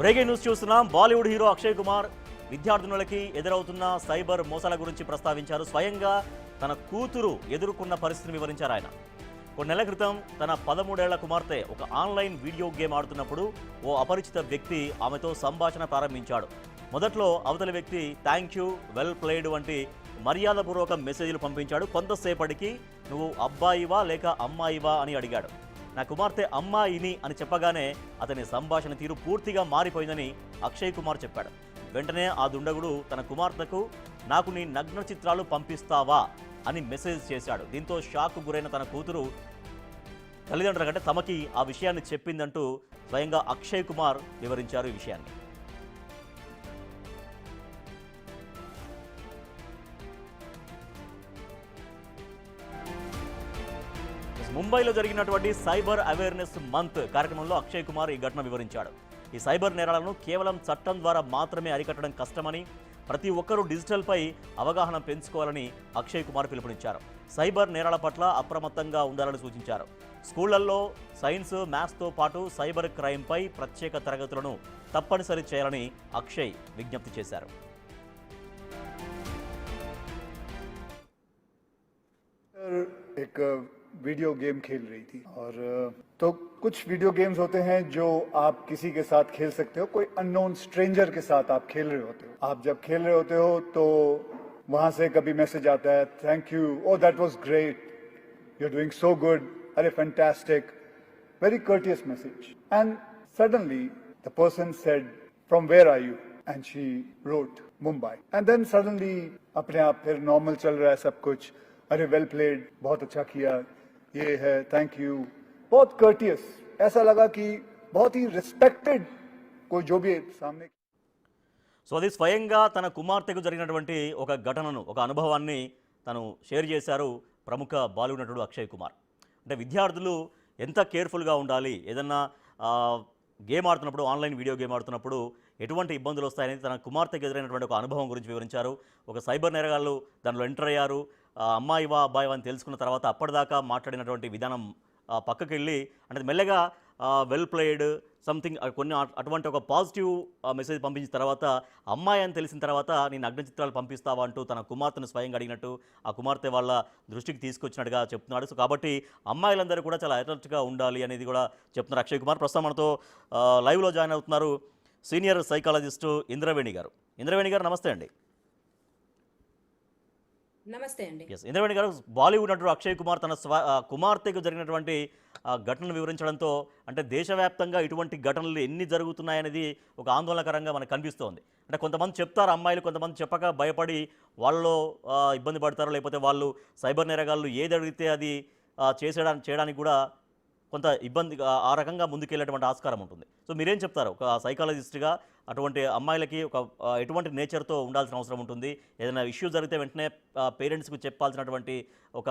Breaking news చూస్తున్నాం. Bollywood hero Akshay Kumar విద్యార్థినులకి ఎదురవుతున్న cyber మోసాల గురించి ప్రస్తావించారు. స్వయంగా తన కూతురు ఎదుర్కొన్న పరిస్థితిని వివరించారు ఆయన. కొన్ని నెలల క్రితం తన 13 ఏళ్ల కుమార్తె ఒక ఆన్లైన్ వీడియో గేమ్ ఆడుతున్నప్పుడు ఓ అపరిచిత వ్యక్తి ఆమెతో సంభాషణ ప్రారంభించాడు. మొదట్లో అవతలి వ్యక్తి థ్యాంక్ యూ, వెల్ ప్లేడ్ వంటి మర్యాదపూర్వక మెసేజ్లు పంపించాడు. కొంతసేపటికి నువ్వు అబ్బాయివా లేక అమ్మాయివా అని అడిగాడు. నా కుమార్తె అమ్మాయిని అని చెప్పగానే అతని సంభాషణ తీరు పూర్తిగా మారిపోయిందని అక్షయ్ కుమార్ చెప్పాడు. వెంటనే ఆ దుండగుడు తన కుమార్తెకు నాకు నీ నగ్న చిత్రాలు పంపిస్తావా అని మెసేజ్ చేశాడు. దీంతో షాక్ గురైన తన కూతురు తల్లిదండ్రుల కంటే తమకి ఆ విషయాన్ని చెప్పిందంటూ స్వయంగా అక్షయ్ కుమార్ వివరించారు ఈ విషయాన్ని. ముంబైలో జరిగినటువంటి సైబర్ అవేర్నెస్ మంత్ కార్యక్రమంలో అక్షయ్ కుమార్ ఈ ఘటన వివరించాడు. ఈ సైబర్ నేరాలను కేవలం చట్టం ద్వారా మాత్రమే అరికట్టడం కష్టమని, ప్రతి ఒక్కరూ డిజిటల్పై అవగాహన పెంచుకోవాలని అక్షయ్ కుమార్ పిలుపునిచ్చారు. సైబర్ నేరాల పట్ల అప్రమత్తంగా ఉండాలని సూచించారు. స్కూళ్లలో సైన్స్, మ్యాథ్స్తో పాటు సైబర్ క్రైమ్పై ప్రత్యేక తరగతులను తప్పనిసరి చేయాలని అక్షయ్ విజ్ఞప్తి చేశారు. एक वीडियो गेम खेल रही थी और तो कुछ वीडियो गेम्स होते हैं जो आप किसी के साथ खेल सकते हो, कोई अननोन स्ट्रेंजर के साथ आप खेल रहे होते हो. आप जब खेल रहे होते हो तो वहां से कभी मैसेज आता है thank you, oh that was great, you are doing so good, अरे fantastic, very courteous message. And suddenly the person said from where are you, and she wrote Mumbai. And then suddenly अपने आप फिर normal चल रहा है सब कुछ, अरे वेल प्लेड, बहुत अच्छा किया, ये है, थैंक यू, बहुत कर्टियस. ऐसा लगा कि बहुत ही रिस्पेक्टेड कोई जो भी सामने. సో అది స్వయంగా తన కుమార్తెకు జరిగినటువంటి ఒక ఘటనను, ఒక అనుభవాన్ని తను షేర్ చేశారు ప్రముఖ బాలీవుడ్ నటుడు అక్షయ్ కుమార్. అంటే విద్యార్థులు ఎంత కేర్ఫుల్గా ఉండాలి, ఏదన్నా గేమ్ ఆడుతున్నప్పుడు, ఆన్లైన్ వీడియో గేమ్ ఆడుతున్నప్పుడు ఎటువంటి ఇబ్బందులు వస్తాయనేది తన కుమార్తెకు ఎదురైనటువంటి ఒక అనుభవం గురించి వివరించారు. ఒక సైబర్ నేరగాళ్ళు దానిలో ఎంటర్ అయ్యారు. అమ్మాయివా అబ్బాయివా అని తెలుసుకున్న తర్వాత అప్పటిదాకా మాట్లాడినటువంటి విధానం పక్కకి వెళ్ళి, అంటే మెల్లగా వెల్ ప్లేడ్ సంథింగ్ కొన్ని అటువంటి ఒక పాజిటివ్ మెసేజ్ పంపించిన తర్వాత అమ్మాయి అని తెలిసిన తర్వాత నేను నగ్న చిత్రాలు పంపిస్తావా అంటూ తన కుమార్తెను స్వయంగా అడిగినట్టు ఆ కుమార్తె వాళ్ళ దృష్టికి తీసుకొచ్చినట్టుగా చెప్తున్నాడు. సో కాబట్టి అమ్మాయిలందరూ కూడా చాలా అలర్ట్గా ఉండాలి అనేది కూడా చెప్తున్నారు అక్షయ్ కుమార్. ప్రస్తుతం మనతో లైవ్లో జాయిన్ అవుతున్నారు సీనియర్ సైకాలజిస్టు ఇంద్రవేణి గారు. ఇంద్రవేణి గారు నమస్తే అండి. నమస్తే అండి. ఎస్, ఇంద్రవేణి గారు, బాలీవుడ్ నటుడు అక్షయ్ కుమార్ తన కుమార్తెకు జరిగినటువంటి ఘటనను వివరించడంతో అంటే దేశవ్యాప్తంగా ఇటువంటి ఘటనలు ఎన్ని జరుగుతున్నాయనేది ఒక ఆందోళనకరంగా మనకు కనిపిస్తోంది. అంటే కొంతమంది చెప్తారు అమ్మాయిలు, కొంతమంది చెప్పక భయపడి వాళ్ళలో ఇబ్బంది పడతారు, లేకపోతే వాళ్ళు సైబర్ నేరగాళ్ళు ఏది అడిగితే అది చేయడానికి కూడా కొంత ఇబ్బందిగా ఆ రకంగా ముందుకెళ్ళేటువంటి ఆస్కారం ఉంటుంది. సో మీరేం చెప్తారు ఒక సైకాలజిస్ట్గా? అటువంటి అమ్మాయిలకి ఒక ఎటువంటి నేచర్తో ఉండాల్సిన అవసరం ఉంటుంది? ఏదైనా ఇష్యూ జరిగితే వెంటనే పేరెంట్స్కి చెప్పాల్సినటువంటి ఒక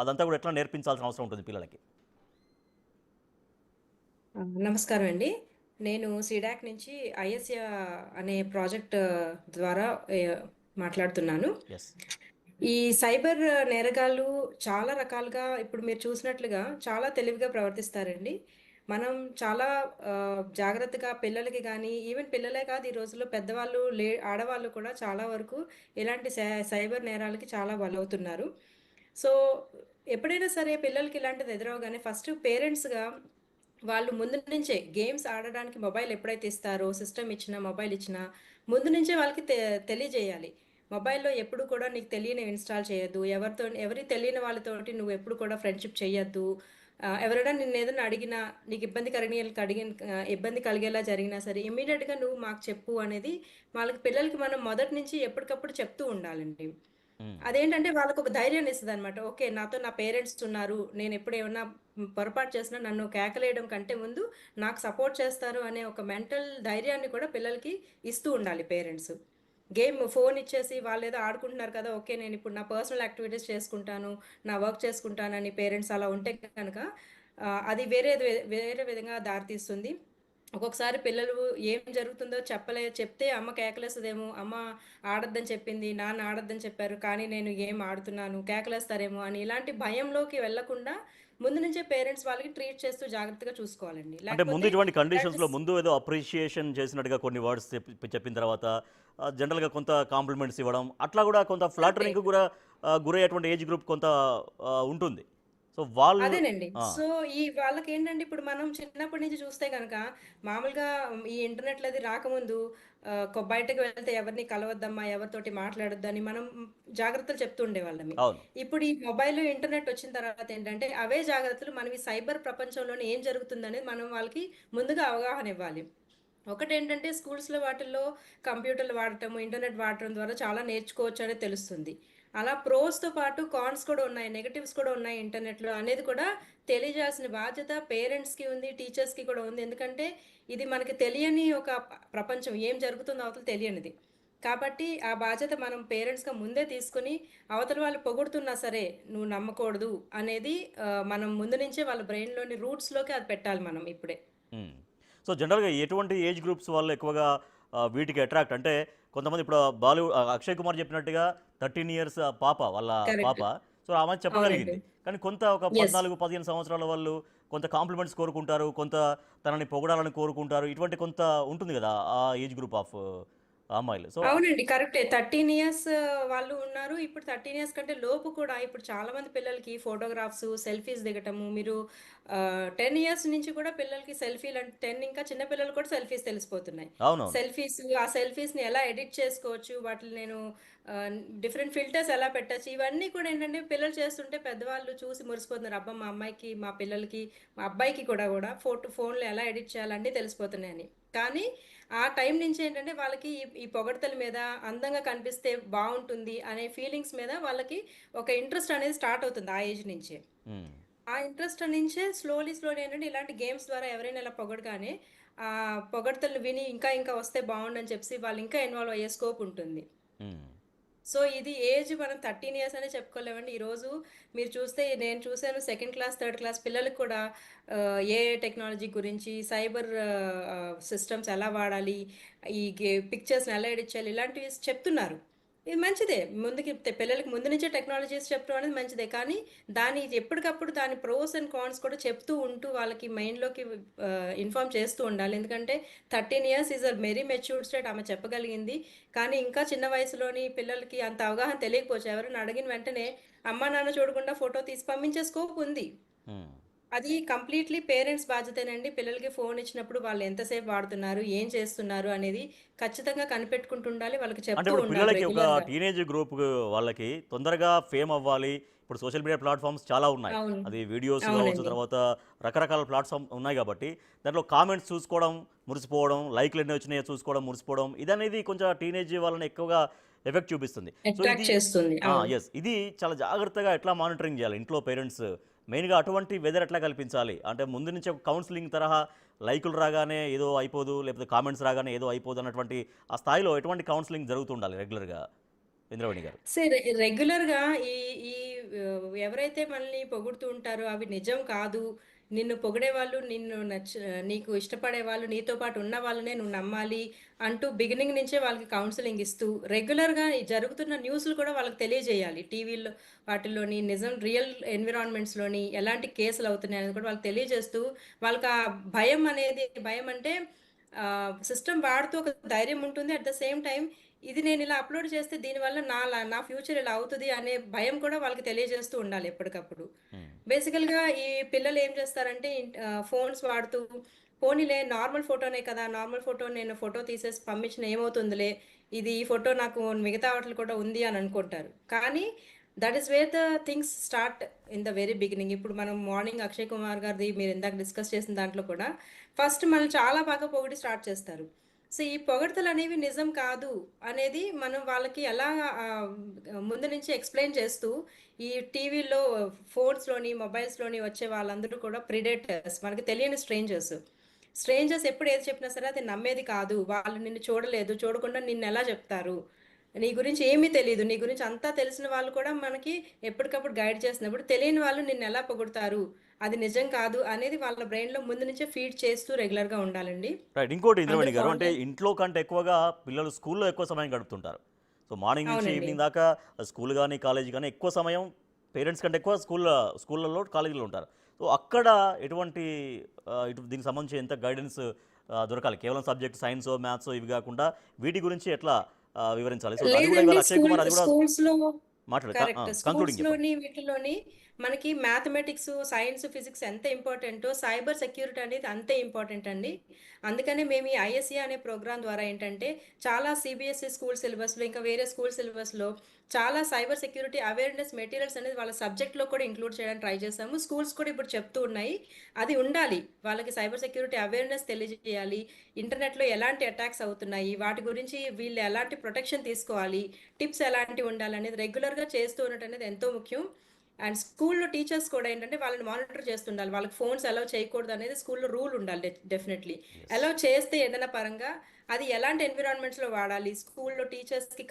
అదంతా కూడా ఎట్లా నేర్పించాల్సిన అవసరం ఉంటుంది పిల్లలకి? నమస్కారం అండి. నేను సీడాక్ నుంచి ఐఎస్ఏ అనే ప్రాజెక్ట్ ద్వారా మాట్లాడుతున్నాను. ఎస్. ఈ సైబర్ నేరగాళ్ళు చాలా రకాలుగా ఇప్పుడు మీరు చూసినట్లుగా చాలా తెలివిగా ప్రవర్తిస్తారండి. మనం చాలా జాగ్రత్తగా పిల్లలకి కానీ, ఈవెన్ పిల్లలే కాదు, ఈ రోజుల్లో పెద్దవాళ్ళు ఆడవాళ్ళు కూడా చాలా వరకు ఇలాంటి సైబర్ నేరాలకి చాలా బలవుతున్నారు. సో ఎప్పుడైనా సరే పిల్లలకి ఇలాంటిది ఎదురవగానే ఫస్ట్ పేరెంట్స్గా వాళ్ళు ముందు నుంచే గేమ్స్ ఆడడానికి మొబైల్ ఎప్పుడైతే ఇస్తారో, సిస్టమ్ ఇచ్చినా, మొబైల్ ఇచ్చినా ముందు నుంచే వాళ్ళకి తెలియజేయాలి. మొబైల్లో ఎప్పుడు కూడా నీకు తెలియనివి ఇన్స్టాల్ చేయొద్దు, ఎవరి తెలియని వాళ్ళతోటి నువ్వు ఎప్పుడు కూడా ఫ్రెండ్షిప్ చేయొద్దు. ఎవరైనా నిన్ను ఏదైనా అడిగినా, నీకు ఇబ్బంది కలిగేలా జరిగినా సరే ఇమ్మీడియట్గా నువ్వు మాకు చెప్పు అనేది పిల్లలకి మనం మొదటి నుంచి ఎప్పటికప్పుడు చెప్తూ ఉండాలండి. అదేంటంటే వాళ్ళకు ఒక ధైర్యాన్ని ఇస్తుంది అనమాట. ఓకే, నాతో నా పేరెంట్స్ ఉన్నారు, నేను ఎప్పుడు ఏమన్నా పొరపాటు చేసినా నన్ను కేకలేయడం కంటే ముందు నాకు సపోర్ట్ చేస్తారు అనే ఒక మెంటల్ ధైర్యాన్ని కూడా పిల్లలకి ఇస్తూ ఉండాలి పేరెంట్స్. ఫోన్ ఇచ్చేసి వాళ్ళు ఏదో ఆడుకుంటున్నారు కదా, ఓకే నేను ఇప్పుడు నా పర్సనల్ యాక్టివిటీస్ చేసుకుంటాను, నా వర్క్ చేసుకుంటానని పేరెంట్స్ అలా ఉంటే కనుక అది వేరే విధంగా దారితీస్తుంది. ఒక్కొక్కసారి పిల్లలు ఏం జరుగుతుందో చెప్తే అమ్మ కేకలేస్తుందేమో, అమ్మ ఆడొద్దని చెప్పింది, నాన్న ఆడొద్దని చెప్పారు, కానీ నేను ఏం ఆడుతున్నాను, కేకలేస్తారేమో అని ఇలాంటి భయంలోకి వెళ్లకుండా ముందు నుంచే పేరెంట్స్ వాళ్ళకి ట్రీట్ చేస్తూ జాగ్రత్తగా చూసుకోవాలండి. అంటే ముందు లేకపోతే ఇటువంటి దట్ కండిషన్స్‌లో ఇస్ ముందు ఏదో అప్రిషియేషన్ చేసినట్టుగా కొన్ని వర్డ్స్ చెప్పిన తర్వాత జనరల్‌గా కొంత కాంప్లిమెంట్స్ ఇవ్వడం అట్లా కూడా కొంత కరెక్టే. ఫ్లాటరింగ్‌కి కూడా గురయ్యేటువంటి ఏజ్ గ్రూప్ కొంత ఉంటుంది. సో వాళ్ళు అదేనండి. ఆ! సో, ఈ వాళ్ళకేంటంటే ఇప్పుడు మనం చిన్నప్పటి నుంచి చూస్తే గనక మామూలుగా ఈ ఇంటర్నెట్‌లు అది రాకముందు బయటకి వెళ్తే ఎవరిని కలవద్దమ్మా, ఎవరితోటి మాట్లాడొద్దని మనం జాగ్రత్తలు చెప్తూ ఉండేవాళ్ళమి. అవును. ఇప్పుడు ఈ మొబైల్, ఇంటర్నెట్ వచ్చిన తర్వాత ఏంటంటే అవే జాగ్రత్తలు మనం ఈ సైబర్ ప్రపంచంలోనే ఏం జరుగుతుందనేది మనం వాళ్ళకి ముందుగా అవగాహన ఇవ్వాలి. ఒకటేంటంటే స్కూల్స్‌లో వాటిల్లో కంప్యూటర్లు వాడటము, ఇంటర్నెట్ వాడటం ద్వారా చాలా నేర్చుకోవచ్చనేది తెలుస్తుంది. అలా ప్రోస్‌తో పాటు కాన్స్ కూడా ఉన్నాయి. నెగెటివ్స్ కూడా ఉన్నాయి ఇంటర్నెట్‌లో అనేది కూడా తెలియజేయాల్సిన బాధ్యత పేరెంట్స్‌కి ఉంది, టీచర్స్‌కి కూడా ఉంది. ఎందుకంటే ఇది మనకి తెలియని ఒక ప్రపంచం. ఏం జరుగుతుందో అవతల తెలియనిది. కాబట్టి ఆ బాధ్యత మనం పేరెంట్స్‌గా ముందే తీసుకొని అవతల వాళ్ళు పొగుడుతున్నా సరే నువ్వు నమ్మకూడదు అనేది మనం ముందు నుంచే వాళ్ళ బ్రెయిన్‌లోని రూట్స్‌లోకి అది పెట్టాలి మనం ఇప్పుడే. హ్మ్. సో, జనరల్‌గా ఎటువంటి ఏజ్ గ్రూప్స్ వాళ్ళు ఎక్కువగా వీటికి అట్రాక్ట్ అంటే కొంతమంది ఇప్పుడు అక్షయ్ కుమార్ చెప్పినట్టుగా 13 ఇయర్స్ పాప వాళ్ళ పాప. కరెక్ట్. సో, ఆమె అవునండి. చెప్పగలిగింది. కానీ కొంత ఒక యెస్. 14, 15 సంవత్సరాల వాళ్ళు కొంత కాంప్లిమెంట్స్ కోరుకుంటారు. కొంత తనని పొగడాలని కోరుకుంటారు. ఇటువంటి కొంత ఉంటుంది గదా! ఆ ఏజ్ గ్రూప్ ఆఫ్ అమ్మాయిలు. సో అవునండి. కరెక్టే. 13 ఇయర్స్ వాళ్ళు ఉన్నారు. ఇప్పుడు 13 ఇయర్స్ కంటే లోపు కూడా ఇప్పుడు చాలా మంది పిల్లలకి ఫోటోగ్రాఫ్స్, సెల్ఫీస్ దిగటము. మీరు 10 ఇయర్స్ నుంచి కూడా పిల్లలకి సెల్ఫీలంటే 10 ఇంకా చిన్న పిల్లలు కూడా సెల్ఫీస్ తెలిసిపోతున్నాయి. అవునవును. సెల్ఫీస్ ఆ సెల్ఫీస్‌ని ఎలా ఎడిట్ చేసుకోవచ్చు, వాటిని నేను డిఫరెంట్ ఫిల్టర్స్ ఎలా పెట్టొచ్చు, ఇవన్నీ కూడా ఏంటంటే పిల్లలు చేస్తుంటే పెద్దవాళ్ళు చూసి మురిసిపోతున్నారు. అబ్బా! మా అమ్మాయికి, మా పిల్లలకి, మా అబ్బాయికి కూడా ఫోన్‌లో ఎలా ఎడిట్ చేయాలి తెలిసిపోతున్నాయని. కానీ ఆ టైం నుంచి ఏంటంటే వాళ్ళకి ఈ పొగడ్తల మీద అందంగా కనిపిస్తే బావుంటుంది అనే ఫీలింగ్స్ మీద వాళ్ళకి ఒక ఇంట్రెస్ట్ అనేది స్టార్ట్ అవుతుంది ఆ ఏజ్ నుంచే. హ్మ్. ఆ ఇంట్రెస్ట్ నుంచే స్లోలీ ఏంటంటే ఇలాంటి గేమ్స్ ద్వారా ఎవరైనా ఇలా పొగడగానే పొగడ్తలు విని ఇంకా ఇంకా వస్తే బావుండని చెప్పేసి వాళ్ళు ఇంకా ఇన్వాల్వ్ అయ్యే స్కోప్ ఉంటుంది. హ్మ్. సో, ఇది ఏజ్ మనం 13 ఇయర్స్ అనే చెప్పుకోలేమండి. ఈరోజు మీరు చూస్తే నేను చూసాను సెకండ్ క్లాస్, థర్డ్ క్లాస్ పిల్లలకి కూడా ఏఐ టెక్నాలజీ గురించి, సైబర్ సిస్టమ్స్ ఎలా వాడాలి, ఈ పిక్చర్స్‌ని ఎలా ఎడిట్ చేయాలి, ఇలాంటివి చెప్తున్నారు. ఇది మంచిదే. ముందుకి పిల్లలకి ముందు నుంచే టెక్నాలజీస్ చెప్పడం అనేది మంచిదే. కానీ దాని ఎప్పటికప్పుడు దాని ప్రోస్ అండ్ కాన్స్ కూడా చెప్తూ ఉంటూ వాళ్ళకి మైండ్‌లోకి ఇన్ఫార్మ్ చేస్తూ ఉండాలి. ఎందుకంటే 13 years is a very matured state ఆమె చెప్పగలిగింది. కానీ ఇంకా చిన్న వయసులోని పిల్లలకి అంత అవగాహన తెలియకపోవచ్చు. ఎవరైనా అడిగిన వెంటనే అమ్మా, నాన్న చూడకుండా ఫోటో తీసి పంపించే స్కోప్ ఉంది. హ్మ్. అది కంప్లీట్‌లీ పేరెంట్స్ బాధ్యతేనండి. పిల్లలకి ఫోన్ ఇచ్చినప్పుడు వాళ్ళు ఎంతసేపు వాడుతున్నారు, ఏం చేస్తున్నారు అనేది ఖచ్చితంగా కనిపెట్టుకుంటూ ఉండాలి. వాళ్ళకి అంటే చెప్తూ ఇప్పుడు ఉండాలి పిల్లలకి ఒక రెగ్యులర్‌గా. టీనేజ్ గ్రూప్ వాళ్ళకి తొందరగా ఫేమ్ అవ్వాలి. ఇప్పుడు సోషల్ మీడియా ప్లాట్‌ఫార్మ్స్ చాలా ఉన్నాయి. అవును. అది వీడియోస్ కావచ్చు, అవునండి. తర్వాత రకరకాల ప్లాట్‌ఫార్మ్ ఉన్నాయి కాబట్టి, దాంట్లో కామెంట్స్ చూసుకోవడం, మురిసిపోవడం, లైక్‌లు ఎన్ని వచ్చినాయో చూసుకోవడం, మురిసిపోవడం ఇదనేది కొంచెం టీనేజ్ వాళ్ళని ఎక్కువగా ఎఫెక్ట్ చూపిస్తుంది. సో, అట్రాక్ట్ ఇది చేస్తుంది. అవును. యెస్. ఇది చాలా జాగ్రత్తగా ఎట్లా మానిటరింగ్ చేయాలి ఇంట్లో పేరెంట్స్ మెయిన్‌గా అటువంటి వెదర్ ఎట్లా కల్పించాలి? అంటే ముందు నుంచే ఒక కౌన్సెలింగ్ తరహా లైకులు రాగానే ఏదో అయిపోదు, లేకపోతే కామెంట్స్ రాగానే ఏదో అయిపోదు అన్నటువంటి ఆ స్థాయిలో ఎటువంటి కౌన్సెలింగ్ జరుగుతుండాలి రెగ్యులర్‌గా? ఇంద్రవేణి గారు. సే రెగ్యులర్‌గా ఈ ఈ ఎవరైతే మనల్ని పొగుడుతూ ఉంటారో అవి నిజం కాదు. నిన్ను పొగిడేవాళ్ళు, నీకు ఇష్టపడేవాళ్ళు, నీతో పాటు ఉన్న వాళ్ళనే నువ్వు నమ్మాలి అంటూ బిగినింగ్ నుంచే వాళ్ళకి కౌన్సెలింగ్ ఇస్తూ, రెగ్యులర్‌గా ఈ జరుగుతున్న న్యూస్‌లు కూడా వాళ్ళకి తెలియజేయాలి. టీవీల్లో వాటిల్లోని రియల్ ఎన్విరాన్మెంట్స్‌లోని ఎలాంటి కేసులు అవుతున్నాయనేది కూడా వాళ్ళకి తెలియజేస్తూ, వాళ్ళకి ఆ భయం అంటే సిస్టమ్ వాడుతూ ఒక ధైర్యం ఉంటుంది. అట్ ద సేమ్ టైమ్ ఇది నేనిలా అప్‌లోడ్ చేస్తే దీనివల్ల నా ఫ్యూచర్ ఇలా అవుతది అనే భయం కూడా వాళ్ళకి తెలియజేస్తూ ఉండాలి ఎప్పటికప్పుడు. హ్మ్. బేసికల్‌గా ఈ పిల్లలేం చేస్తారంటే ఫోన్స్ వాడుతూ పోనీలే నార్మల్ ఫోటోనే కదా! నార్మల్ ఫోటో నేను ఫోటో తీసేసి పంపించిన ఏమవుతుందిలే. ఈ ఫోటో నాకు మిగతా వాటిలో కూడా ఉంది అని అనుకుంటారు. కానీ that is where the things start in the very beginning. ఇప్పుడు మనం మార్నింగ్ అక్షయ్ కుమార్ గారిది మీరు ఇందాక డిస్కస్ చేసిన దాంట్లో కూడా ఫస్ట్ మనల్ని చాలా బాగా పొగిడి స్టార్ట్ చేస్తారు. సో, ఈ పొగడ్తలనేవి నిజం కాదు అనేది మనం వాళ్ళకి ఎలా ముందు నుంచి ఎక్స్‌ప్లెయిన్ చేస్తూ, ఈ టీవీలో, ఫోన్స్‌లోని, మొబైల్స్‌లోని వచ్చే వాళ్ళందరూ కూడా ప్రిడేటర్స్. మనకు తెలియని స్ట్రేంజర్స్. స్ట్రేంజర్స్ ఎప్పుడు ఏది చెప్పినా సరే అది నమ్మేది కాదు. వాళ్ళు నిన్ను చూడలేదు. చూడకుండా నిన్నెలా చెప్తారు? నీ గురించి ఏమీ తెలీదు. నీ గురించి అంతా తెలిసిన వాళ్ళు కూడా మనకి ఎప్పటికప్పుడు గైడ్ చేస్తున్నప్పుడు, తెలియని వాళ్ళు నిన్నెలా పొగుడుతారు? అది నిజం కాదు అనేది వాళ్ళ బ్రెయిన్‌లో ముందు నుంచే ఫీడ్ చేస్తూ రెగ్యులర్‌గా ఉండాలండి. రైట్. ఇంకోటి ఇంద్రవేణి అందరూ గారు అంటే కాంటాక్ట్ ఇంట్లో కంటే ఎక్కువగా పిల్లలు స్కూల్‌లో ఎక్కువ సమయం గడుపుతుంటారు. సో, మార్నింగ్ నుంచి అవునండి. ఈవినింగ్ దాకా స్కూల్ గాని, కాలేజ్ గాని ఎక్కువ సమయం పేరెంట్స్ కంటే ఎక్కువ స్కూల్‌లలో, కాలేజీలో ఉంటారు. సో అక్కడ ఎటువంటి దీనికి సంబంధించి ఎంత గైడెన్స్ దొరకాలి? కేవలం సబ్జెక్ట్ సైన్స్ మ్యాథ్స్ ఇవి కాకుండా వీటి గురించి ఎట్లా వివరించాలి? సో అది కూడా లేదండి. ఇవాళ అక్షయ్ కుమార్ అది కూడా స్కూల్స్‌లో మాట్లాడతా కరెక్ట్. కంక్లూడింగ్ చెప్పండి. స్కూల్స్‌లోని వీటిలోని మనకి మ్యాథమెటిక్స్, సైన్స్, ఫిజిక్స్ ఎంత ఇంపార్టెంటో సైబర్ సెక్యూరిటీ అనేది అంతే ఇంపార్టెంట్ అండి. అందుకనే మేము ఈ ఐఎస్ఈ అనే ప్రోగ్రామ్ ద్వారా ఏంటంటే చాలా సీబీఎస్ఈ స్కూల్ సిలబస్‌లో ఇంకా వేరే స్కూల్ సిలబస్‌లో చాలా సైబర్ సెక్యూరిటీ అవేర్‌నెస్ మెటీరియల్స్ అనేది వాళ్ళ సబ్జెక్ట్‌లో కూడా ఇంక్లూడ్ చేయడానికి ట్రై చేశాము. స్కూల్స్ కూడా ఇప్పుడు చెప్తూ ఉన్నాయి. అది ఉండాలి. వాళ్ళకి సైబర్ సెక్యూరిటీ అవేర్‌నెస్ తెలియజేయాలి. ఇంటర్నెట్‌లో ఎలాంటి అటాక్స్ అవుతున్నాయి, వాటి గురించి వీళ్ళు ఎలాంటి ప్రొటెక్షన్ తీసుకోవాలి, టిప్స్ ఎలాంటివి ఉండాలనేది రెగ్యులర్‌గా చేస్తూ ఉండటం అనేది ఎంతో ముఖ్యం. అండ్ స్కూల్‌లో టీచర్స్ కూడా ఏంటంటే వాళ్ళని మానిటర్ చేస్తుండాలి. వాళ్ళకి ఫోన్స్ అలౌ చేయకూడదు అనేది స్కూల్‌లో రూల్ ఉండాలి డెఫినెట్‌లీ. అలౌ చేస్తే ఏదైనా పరంగా అది ఎలాంటి ఎన్విరాన్మెంట్స్‌లో వాడాలి, స్కూల్‌లో టీచర్స్‌కి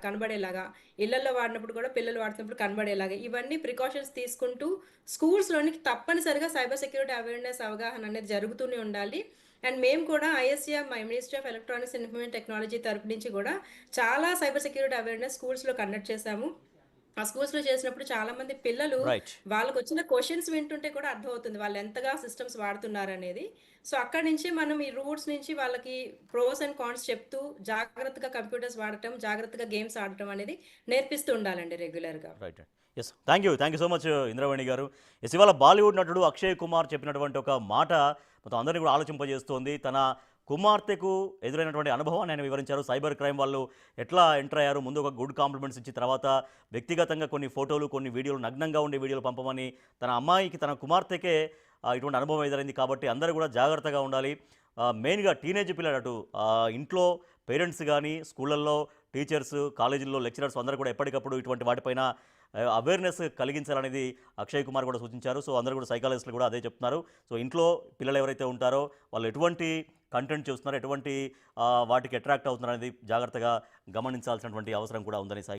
కనబడేలాగా, ఇళ్లల్లో వాడినప్పుడు కూడా పిల్లలు వాడుతున్నప్పుడు కనబడేలాగా ఇవన్నీ ప్రికాషన్స్ తీసుకుంటూ స్కూల్స్‌లోని తప్పనిసరిగా సైబర్ సెక్యూరిటీ అవేర్‌నెస్ అవగాహన అనేది జరుగుతూనే ఉండాలి. అండ్ మేము కూడా ISER ministry of electronics and information technology తరపు నుంచి కూడా చాలా సైబర్ సెక్యూరిటీ అవేర్‌నెస్ స్కూల్స్‌లో కండక్ట్ చేశాము. ఆ స్కూల్స్‌లో చేసినప్పుడు చాలామంది పిల్లలు రైట్. వాళ్ళకొచ్చిన క్వెషన్స్ వింటుంటే కూడా అర్థమవుతుంది. వాళ్ళు ఎంతగా సిస్టమ్స్ వాడుతున్నారనేది. సో, అక్కడి నుంచి మనం ఈ రూట్స్ నుంచి వాళ్ళకి ప్రోస్ అండ్ కాన్స్ చెప్తూ జాగ్రత్తగా కంప్యూటర్స్ వాడటం, జాగ్రత్తగా గేమ్స్ ఆడటం అనేది నేర్పిస్తూ ఉండాలండి రెగ్యులర్‌గా. Right. Yes, thank you so much Indraveni గారు. ఎస్, ఇవాళ బాలీవుడ్ నటుడు అక్షయ్ కుమార్ చెప్పినటువంటి ఒక మాట మొత్తం అందరినీ కూడా ఆలోచింపజేస్తోంది. తన కుమార్తెకు ఎదురైనటువంటి అనుభవాన్ని ఆయన వివరించారు. సైబర్ క్రైమ్ వాళ్ళు ఎట్లా ఎంటర్ అయ్యారు, ముందు ఒక గుడ్ కాంప్లిమెంట్స్ ఇచ్చి తర్వాత వ్యక్తిగతంగా కొన్ని ఫోటోలు కొన్ని వీడియోలు నగ్నంగా ఉండే వీడియోలు పంపమని తన అమ్మాయికి తన కుమార్తెకే ఇటువంటి అనుభవం ఎదురైంది కాబట్టి అందరూ కూడా జాగ్రత్తగా ఉండాలి. మెయిన్గా టీనేజ్ పిల్లలు అటు ఇంట్లో పేరెంట్స్ కానీ స్కూళ్ళల్లో టీచర్స్ కాలేజీల్లో లెక్చరర్స్ అందరూ కూడా ఎప్పటికప్పుడు ఇటువంటి వాటిపైన అవేర్నెస్ కలిగించాలనేది అక్షయ్ కుమార్ కూడా సూచించారు. సో అందరూ కూడా సైకాలజిస్టులు కూడా అదే చెప్తున్నారు. సో ఇంట్లో పిల్లలు ఎవరైతే ఉంటారో వాళ్ళు ఎటువంటి కంటెంట్ చూస్తున్నారు, ఎటువంటి వాటికి అట్రాక్ట్ అవుతున్నారు అనేది జాగ్రత్తగా గమనించాల్సినటువంటి అవసరం కూడా ఉందని